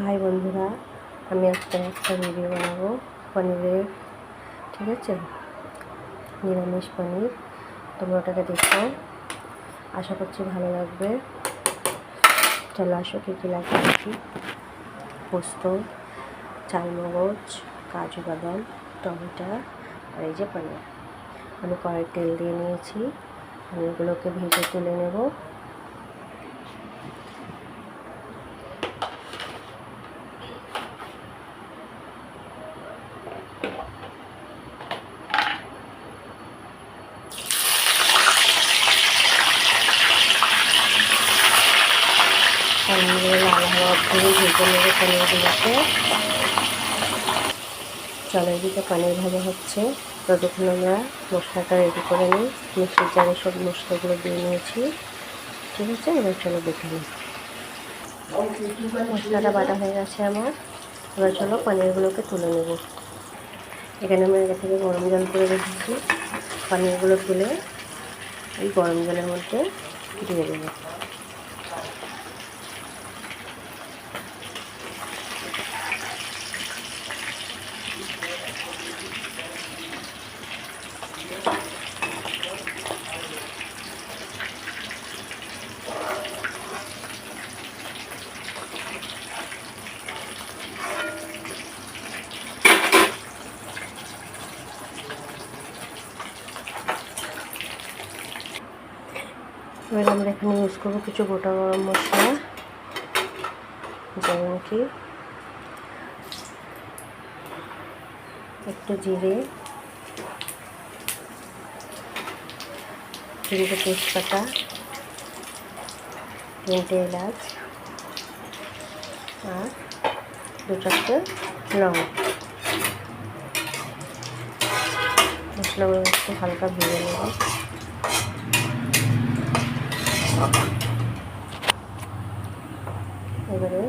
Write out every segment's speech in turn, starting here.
High বন্ধুরা, আমি একটা ভিডিও বানাবো পনিরের। ঠিক আছে, নিরামিষ পনির। তোমরা ওটাকে দেখো, আশা করছি ভালো লাগবে। চলো আসো, কী কী লাগবে দেখি। পোস্ত, চালমগজ, কাজু বাদাম, টমেটো আর এই যে পনির। আমি কড়াই তেল দিয়ে নিয়েছি, পনিরগুলোকে ভেজে তুলে নেব। পনিরগুলো লাল হওয়া অবধি ভেজে নেব পনিরগুলোকে। চলো, এদিকে পনির ভাজা হচ্ছে, ততক্ষণ আমরা মশলাটা রেডি করে নিই। মিক্সির জারে সব মশলাগুলো দিয়ে নিয়েছি। ঠিক আছে, এবার চলো দেখে নিই। মশলাটা বাটা হয়ে গেছে আমার। এবার চলো পনিরগুলোকে তুলে নেব। এখানে আমি আগে থেকে গরম জল করে রেখেছি। পনিরগুলো তুলে এই গরম জলের মধ্যে দিয়ে দেবো। এবার আমরা এখানে ইউজ করবো কিছু গোটা গরম মশলা, যেমন কি একটু জিরে, তিনটে তেজপাতা, 3টে এলাচ আর 2-4টে লং। মশলাগুলো একটু হালকা ভেজে নেব। এবারে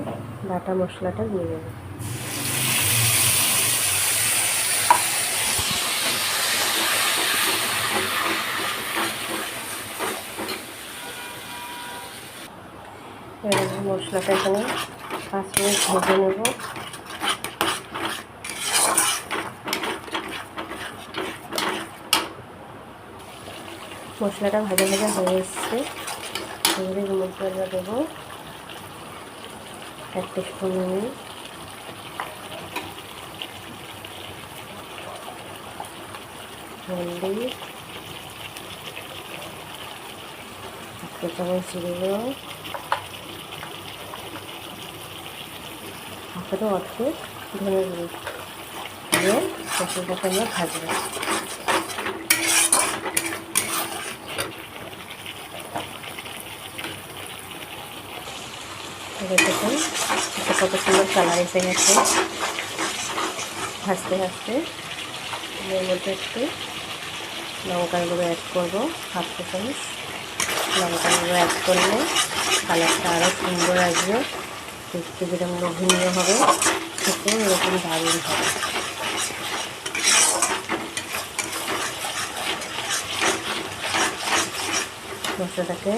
বাটা মশলাটা দিয়ে দেবো। এবার মশলাটা এখানে 5 মিনিট ভেজে নেব। মশলাটা ভাজা ভাজা হয়ে এসছে। এবারে এর মধ্যে আমরা দেবো 1 টিস্পুন নুন, হলদি, 1 চামচ জিরে গুঁড়ো, হাফেরও অর্ধেক ধনে গুঁড়ো দিয়ে মশলাটাকে আমরা ভাজবো। এবার দেখুন কত সুন্দর কালার এসে গেছে। ভাজতে ভাজতে এর মধ্যে একটু লঙ্কার গুঁড়ো অ্যাড করবো, 1/2 চামচ। লঙ্কার গুঁড়ো অ্যাড করলে কালারটা আরও সুন্দর আসবে, দেখতে যেরকম লোভনীয় হবে, খেতেও এরকম দারুণ হবে। মশলাটাকে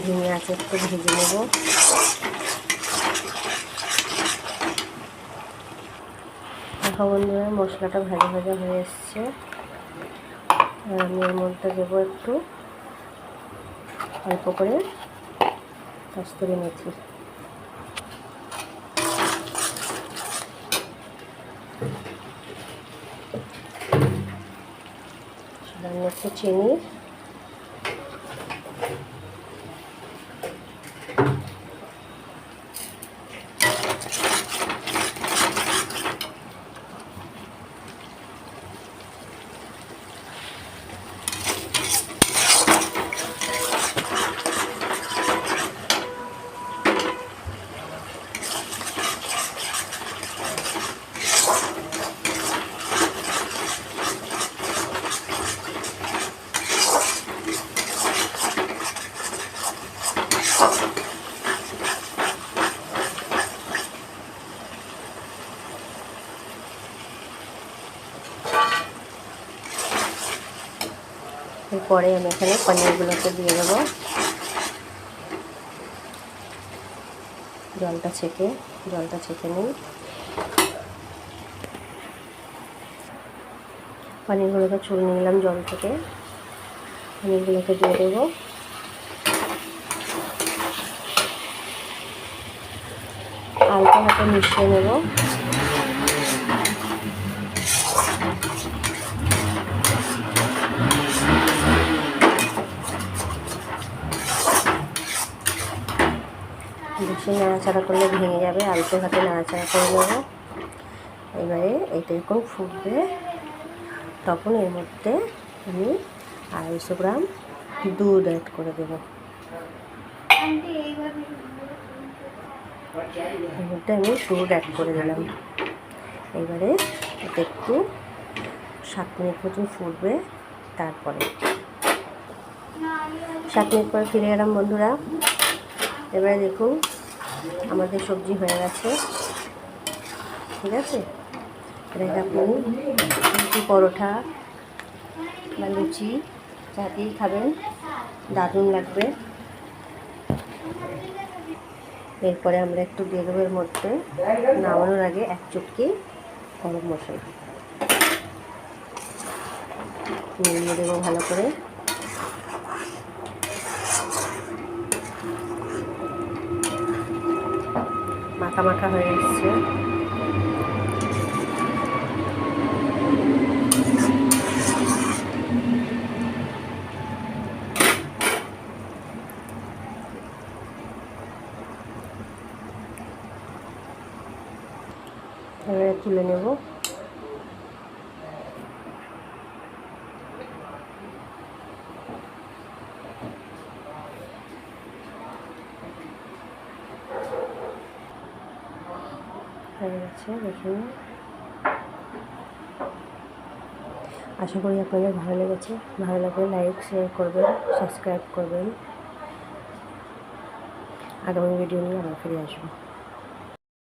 ধিমে আঁচে একটু ভেজে নেব। দেখো বন্ধুরা, মশলাটা ভাজা ভাজা হয়ে এসছে। আমি এর মধ্যে দেবো একটু অল্প করে কস্তুরি মেথি, সামান্য একটু চিনি, এরপরে আমি এখানে পনিরগুলোকে দিয়ে দেবো। জলটা ছেঁকে নিই। পনিরগুলোকে ছুলে নিলাম জল থেকে। পনিরগুলোকে দিয়ে দেবো। হালকা হাতে মিশিয়ে নেব। বেশি নাড়াচাড়া করলে ভেঙে যাবে, আলতো হাতে নাড়াচাড়া করে নেব। এবারে এটা যখন ফুটবে তখন এর মধ্যে আমি 250 গ্রাম দুধ অ্যাড করে দেব। এর মধ্যে আমি দুধ অ্যাড করে দিলাম। এবারে এটা একটু 7 মিনিট মতন ফুটবে। তারপরে 7 মিনিট পরে ফিরে এলাম বন্ধুরা। এবারে দেখুন আমাদের সবজি হয়ে গেছে। ঠিক আছে, এটাকে আপনি রুটি, পরোটা বা লুচি যা দিয়েই খাবেন, দারুণ লাগবে। এরপরে আমরা একটু দিয়ে দেবো এর মধ্যে নামানোর আগে 1 চুটকি গরম মশলা নিয়ে দেবো ভালো করে। মাখা মাখা হয়ে এসছে। এবারে তুলে নেব। হয়ে গেছে দেখুন। আশা করি আপনাদের ভালো লেগেছে। ভালো লাগলে লাইক, শেয়ার করবেন, সাবস্ক্রাইব করবেন। আগামী ভিডিও নিয়ে আবার ফিরে আসবো।